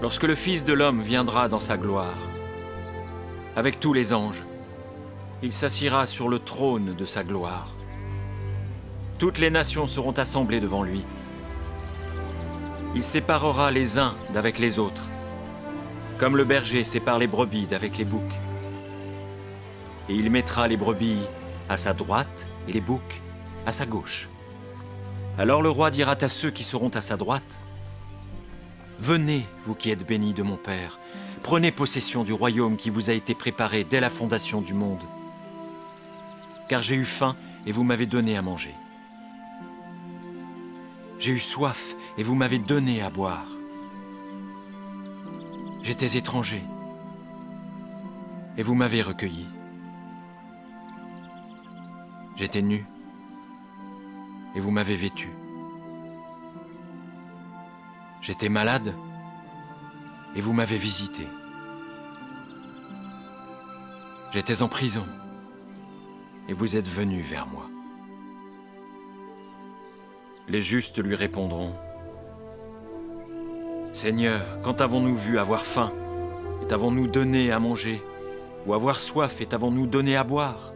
Lorsque le Fils de l'homme viendra dans sa gloire, avec tous les anges, il s'assiera sur le trône de sa gloire. Toutes les nations seront assemblées devant lui. Il séparera les uns d'avec les autres, comme le berger sépare les brebis d'avec les boucs. Et il mettra les brebis à sa droite et les boucs à sa gauche. Alors le roi dira à ceux qui seront à sa droite, « Venez, vous qui êtes bénis de mon Père, prenez possession du royaume qui vous a été préparé dès la fondation du monde. Car j'ai eu faim et vous m'avez donné à manger. J'ai eu soif et vous m'avez donné à boire. J'étais étranger et vous m'avez recueilli. J'étais nu et vous m'avez vêtu. J'étais malade et vous m'avez visité. J'étais en prison et vous êtes venus vers moi. » Les justes lui répondront, « Seigneur, quand avons-nous vu avoir faim et t'avons-nous donné à manger, ou avoir soif et t'avons-nous donné à boire?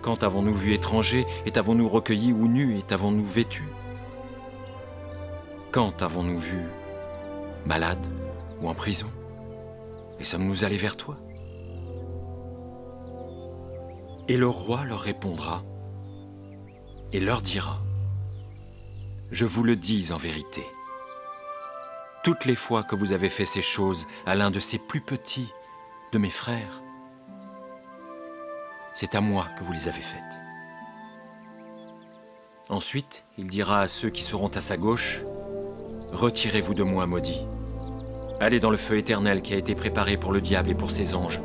Quand avons-nous vu étranger et t'avons-nous recueilli, ou nu et t'avons-nous vêtu? Quand avons-nous vu malade ou en prison et sommes-nous allés vers toi? » Et le roi leur répondra et leur dira, « Je vous le dis en vérité, toutes les fois que vous avez fait ces choses à l'un de ces plus petits de mes frères, c'est à moi que vous les avez faites. » Ensuite, il dira à ceux qui seront à sa gauche, « Retirez-vous de moi, maudits. Allez dans le feu éternel qui a été préparé pour le diable et pour ses anges,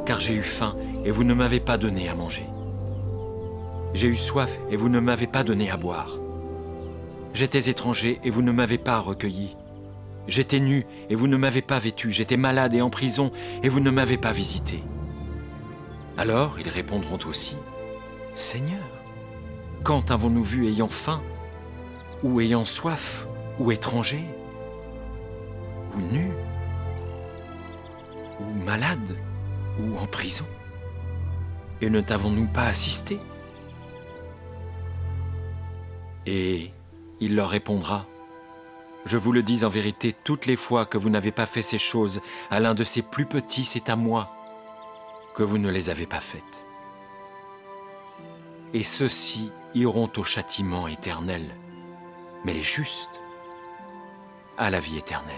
car j'ai eu faim et vous ne m'avez pas donné à manger. J'ai eu soif et vous ne m'avez pas donné à boire. J'étais étranger et vous ne m'avez pas recueilli. J'étais nu et vous ne m'avez pas vêtu. J'étais malade et en prison et vous ne m'avez pas visité. » Alors ils répondront aussi, « Seigneur, quand avons-nous vu ayant faim, ou ayant soif, ou étranger, ou nu, ou malade, ou en prison, et ne t'avons-nous pas assisté ?» Et il leur répondra, « Je vous le dis en vérité, toutes les fois que vous n'avez pas fait ces choses à l'un de ces plus petits, c'est à moi que vous ne les avez pas faites. Et ceux-ci iront au châtiment éternel, mais les justes à la vie éternelle. »